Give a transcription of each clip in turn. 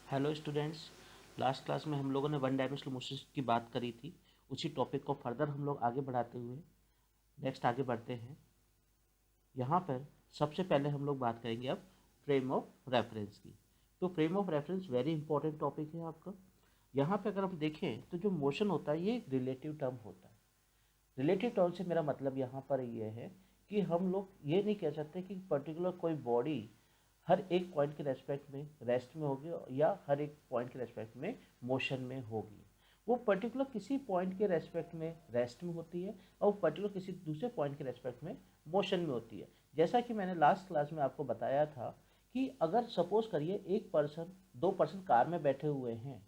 Hello students. Last class में हम लोगों ने वन डायमेंशनल मोशन की बात करी थी। उसी टॉपिक को फर्दर हम लोग आगे बढ़ाते हुए नेक्स्ट आगे बढ़ते हैं। यहाँ पर सबसे पहले हम लोग बात करेंगे अब फ्रेम ऑफ रेफरेंस की। तो frame of reference very important topic है आपका। यहाँ पे अगर हम देखें तो जो मोशन होता है ये एक रिलेटिव टर्म होता है। रिलेटिव टर्म से मेरा मतलब यहाँ पर ये है कि हम लोग ये नहीं कह सकते कि पर्टिकुलर कोई बॉडी हर एक पॉइंट के रेस्पेक्ट में रेस्ट में होगी या हर एक पॉइंट के रेस्पेक्ट में मोशन में होगी। वो पर्टिकुलर किसी पॉइंट के रेस्पेक्ट में रेस्ट में होती है और पर्टिकुलर किसी दूसरे पॉइंट के रेस्पेक्ट में मोशन में होती है। जैसा कि मैंने लास्ट क्लास में आपको बताया था कि अगर सपोज करिए एक पर्सन दो पर्सन कार में बैठे हुए हैं,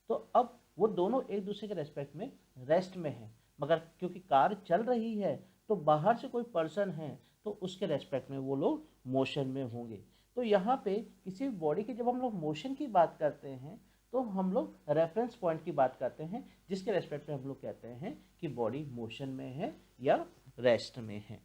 तो अब वो दोनों एक दूसरे के रेस्पेक्ट में रेस्ट में हैं, मगर क्योंकि कार चल रही है तो बाहर से कोई पर्सन है तो उसके रेस्पेक्ट में वो लोग मोशन में होंगे। तो यहाँ पे किसी भी बॉडी की जब हम लोग मोशन की बात करते हैं तो हम लोग रेफरेंस पॉइंट की बात करते हैं, जिसके रेस्पेक्ट में हम लोग कहते हैं कि बॉडी मोशन में है या रेस्ट में है।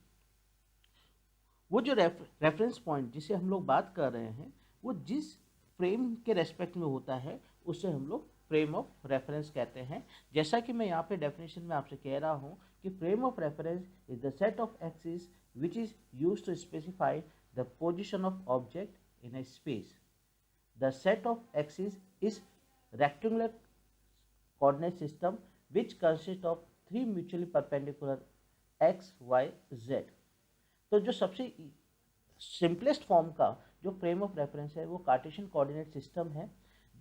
वो जो रेफरेंस पॉइंट जिसे हम लोग बात कर रहे हैं वो जिस फ्रेम के रेस्पेक्ट में होता है उसे हम लोग फ्रेम ऑफ रेफरेंस कहते हैं। जैसा कि मैं यहाँ पे डेफिनेशन में आपसे कह रहा हूँ कि frame of reference is the set of axis which is use to specify the position of object in a space. The set of axes is rectangular coordinate system which consists of three mutually perpendicular x, y, z. तो जो सबसे simplest form का जो frame of reference है वो Cartesian coordinate system है,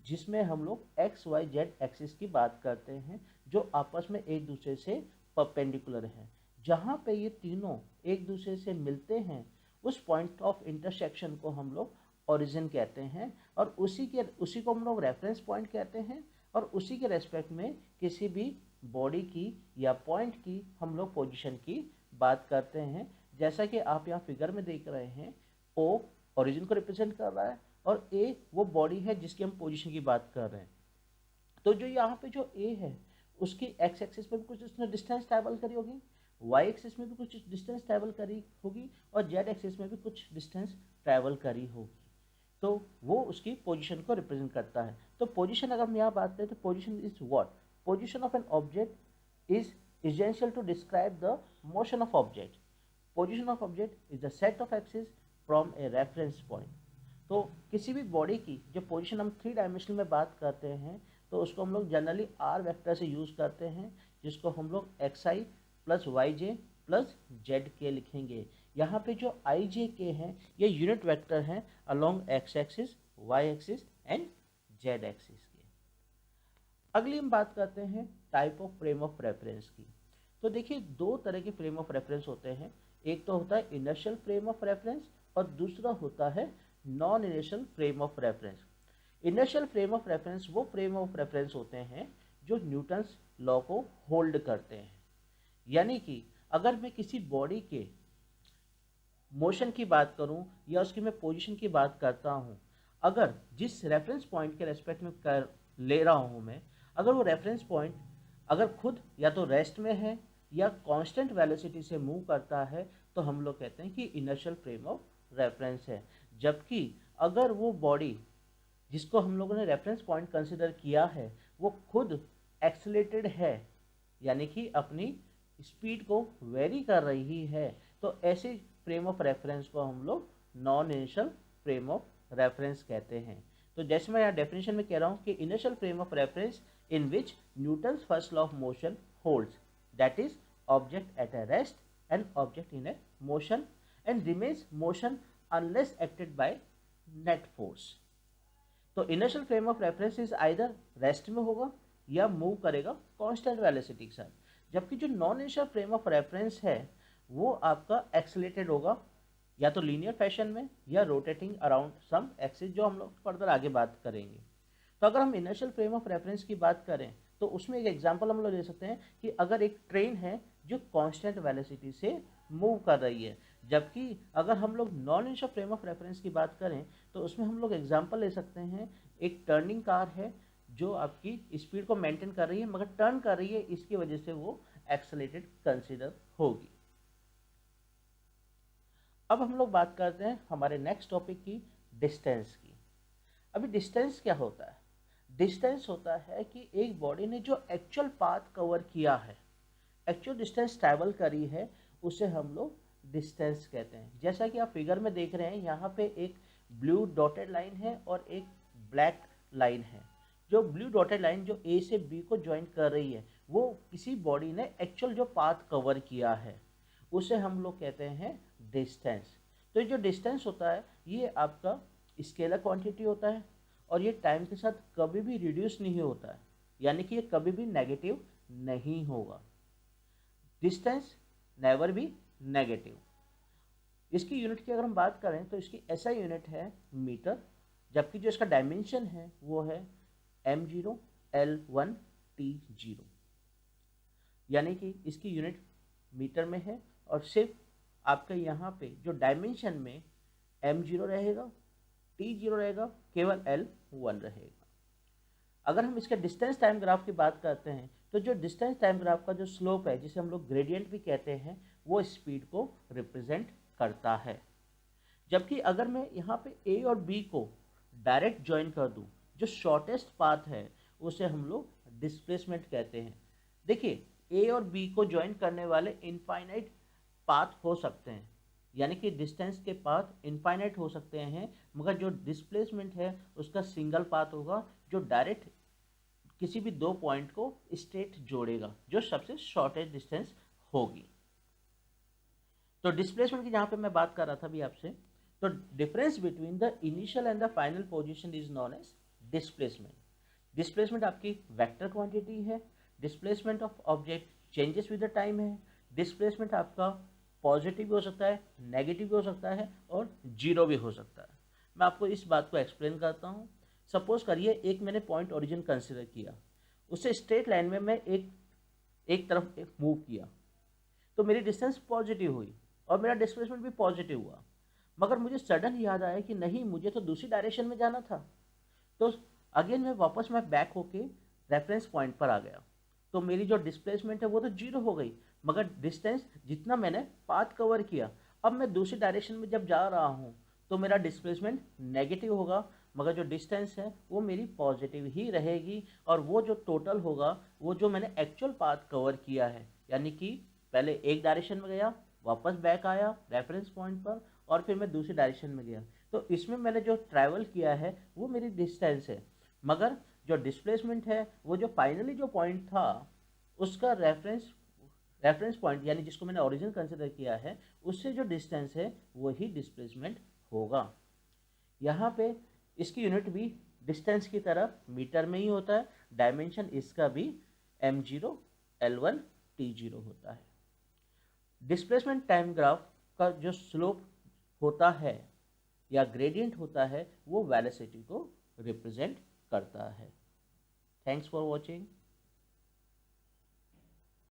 जिसमें हम लोग एक्स वाई जेड एक्सिस की बात करते हैं जो आपस में एक दूसरे से परपेंडिकुलर हैं। जहाँ पे ये तीनों एक दूसरे से मिलते हैं उस पॉइंट ऑफ इंटरसेक्शन को हम लोग ओरिजिन कहते हैं और उसी को हम लोग रेफरेंस पॉइंट कहते हैं। और उसी के रेस्पेक्ट में किसी भी बॉडी की या पॉइंट की हम लोग पोजीशन की बात करते हैं। जैसा कि आप यहाँ फिगर में देख रहे हैं, ओ ओरिजिन को रिप्रेजेंट कर रहा है और ए वो बॉडी है जिसकी हम पोजीशन की बात कर रहे हैं। तो जो यहाँ पे जो ए है उसकी एक्स एक्सिस पे भी कुछ उसने डिस्टेंस ट्रैवल करी होगी, वाई एक्सिस में भी कुछ डिस्टेंस ट्रैवल करी होगी और जेड एक्सिस में भी कुछ डिस्टेंस ट्रैवल करी होगी। तो वो उसकी पोजीशन को रिप्रेजेंट करता है। तो पोजीशन अगर हम यहाँ बात करें तो position is what? Position of an object is essential to describe the motion of object. Position of object is the set of axis from a reference point. तो किसी भी बॉडी की जो पोजीशन हम थ्री डायमेंशनल में बात करते हैं तो उसको हम लोग जनरली आर वेक्टर से यूज़ करते हैं, जिसको हम लोग एक्स आई प्लस वाई जे प्लस जेड के लिखेंगे। यहाँ पे जो आई जे के हैं ये यूनिट वेक्टर हैं along x axis, y axis and z axis के। अगली हम बात करते हैं type of frame of reference की। तो देखिए दो तरह के फ्रेम ऑफ रेफरेंस होते हैं, एक तो होता है इनर्शियल फ्रेम ऑफ रेफरेंस और दूसरा होता है non inertial frame of reference. Inertial frame of reference वो फ्रेम ऑफ रेफरेंस होते हैं जो न्यूटन्स लॉ को होल्ड करते हैं। यानी कि अगर मैं किसी बॉडी के मोशन की बात करूं या उसकी मैं पोजीशन की बात करता हूं, अगर जिस रेफरेंस पॉइंट के रेस्पेक्ट में कर ले रहा हूं मैं, अगर वो रेफरेंस पॉइंट अगर खुद या तो रेस्ट में है या कांस्टेंट वेलोसिटी से मूव करता है तो हम लोग कहते हैं कि इनर्शियल फ्रेम ऑफ रेफरेंस है। जबकि अगर वो बॉडी जिसको हम लोगों ने रेफरेंस पॉइंट कंसिडर किया है वो खुद एक्सेलेटेड है, यानी कि अपनी स्पीड को वेरी कर रही है, तो ऐसे फ्रेम ऑफ रेफरेंस को हम लोग non initial frame of reference कहते हैं। तो जैसे मैं यहाँ डेफिनेशन में कह रहा हूँ कि initial frame of reference in which Newton's first law of motion holds, that is object at a rest and object in a motion and remains motion unless acted by net force. तो initial frame of reference is either rest में होगा या move करेगा constant velocity के साथ, जबकि जो non initial frame of reference है वो आपका एक्सेलेटेड होगा या तो लीनियर फैशन में या रोटेटिंग अराउंड सम एक्सिस, जो हम लोग फर्दर आगे बात करेंगे। तो अगर हम इनिशियल फ्रेम ऑफ रेफरेंस की बात करें तो उसमें एक एग्जांपल हम लोग ले सकते हैं कि अगर एक ट्रेन है जो कांस्टेंट वेलोसिटी से मूव कर रही है, जबकि अगर हम लोग non initial frame of reference की बात करें तो उसमें हम लोग एग्जांपल ले सकते हैं, एक टर्निंग कार है जो आपकी स्पीड को मेंटेन कर रही है मगर टर्न कर रही है, इसकी वजह से वो एक्सेलेटेड कंसीडर होगी। अब हम लोग बात करते हैं हमारे नेक्स्ट टॉपिक की, डिस्टेंस की। अभी डिस्टेंस क्या होता है? डिस्टेंस होता है कि एक बॉडी ने जो एक्चुअल पाथ कवर किया है, एक्चुअल डिस्टेंस ट्रैवल करी है, उसे हम लोग डिस्टेंस कहते हैं। जैसा कि आप फिगर में देख रहे हैं, यहाँ पे एक ब्लू डॉटेड लाइन है और एक ब्लैक लाइन है। जो ब्लू डॉटेड लाइन जो ए से बी को ज्वाइन कर रही है, वो किसी बॉडी ने एक्चुअल जो पाथ कवर किया है उसे हम लोग कहते हैं डिस्टेंस। तो ये जो डिस्टेंस होता है ये आपका स्केलर क्वांटिटी होता है और ये टाइम के साथ कभी भी रिड्यूस नहीं होता है, यानी कि ये कभी भी नेगेटिव नहीं होगा। Distance never be negative. इसकी यूनिट की अगर हम बात करें तो इसकी ऐसा यूनिट है मीटर, जबकि जो इसका डायमेंशन है वो है m0 l1 t0, यानी कि इसकी यूनिट मीटर में है और सिर्फ आपके यहाँ पे जो डायमेंशन में m0 रहेगा, t0 रहेगा, केवल l1 रहेगा। अगर हम इसके डिस्टेंस टाइम ग्राफ की बात करते हैं तो जो डिस्टेंस टाइम ग्राफ का जो स्लोप है, जिसे हम लोग ग्रेडियंट भी कहते हैं, वो स्पीड को रिप्रेजेंट करता है। जबकि अगर मैं यहाँ पे ए और बी को डायरेक्ट ज्वाइन कर दूँ, जो शॉर्टेस्ट पाथ है उसे हम लोग डिस्प्लेसमेंट कहते हैं। देखिए, ए और बी को ज्वाइन करने वाले इनफाइनाइट पाथ हो सकते हैं, यानी कि डिस्टेंस के पाथ इनफाइनाइट हो सकते हैं, मगर जो डिस्प्लेसमेंट है उसका सिंगल पाथ होगा, जो डायरेक्ट किसी भी दो पॉइंट को स्ट्रेट जोड़ेगा, जो सबसे शॉर्टेस्ट डिस्टेंस होगी। तो डिस्प्लेसमेंट की जहाँ पे मैं बात कर रहा था अभी आपसे, तो difference between the initial and the final position is known as displacement. Displacement आपकी वेक्टर क्वांटिटी है। Displacement of object changes with the time है। डिस्प्लेसमेंट आपका पॉजिटिव भी हो सकता है, नेगेटिव भी हो सकता है और जीरो भी हो सकता है। मैं आपको इस बात को एक्सप्लेन करता हूँ। सपोज करिए एक मैंने पॉइंट ओरिजिन कंसिडर किया, उससे स्ट्रेट लाइन में मैं एक तरफ मूव किया, तो मेरी डिस्टेंस पॉजिटिव हुई और मेरा डिस्प्लेसमेंट भी पॉजिटिव हुआ। मगर मुझे सडन याद आया कि नहीं, मुझे तो दूसरी डायरेक्शन में जाना था। तो अगेन मैं बैक होके रेफरेंस पॉइंट पर आ गया, तो मेरी जो डिस्प्लेसमेंट है वो तो जीरो हो गई, मगर डिस्टेंस जितना मैंने पाथ कवर किया, अब मैं दूसरी डायरेक्शन में जब जा रहा हूँ तो मेरा डिस्प्लेसमेंट नेगेटिव होगा, मगर जो डिस्टेंस है वो मेरी पॉजिटिव ही रहेगी। और वो जो टोटल होगा, वो जो मैंने एक्चुअल पाथ कवर किया है, यानी कि पहले एक डायरेक्शन में गया, वापस बैक आया रेफरेंस पॉइंट पर, और फिर मैं दूसरी डायरेक्शन में गया, तो इसमें मैंने जो ट्रैवल किया है वो मेरी डिस्टेंस है। मगर जो डिस्प्लेसमेंट है वो जो फाइनली जो पॉइंट था उसका रेफरेंस पॉइंट, यानी जिसको मैंने ओरिजिन कंसिडर किया है, उससे जो डिस्टेंस है वही डिस्प्लेसमेंट होगा। यहाँ पे इसकी यूनिट भी डिस्टेंस की तरह मीटर में ही होता है। डायमेंशन इसका भी m0 l1 t0 होता है। डिस्प्लेसमेंट टाइम ग्राफ का जो स्लोप होता है या ग्रेडियंट होता है वो वेलोसिटी को रिप्रेजेंट करता है। Thanks for watching.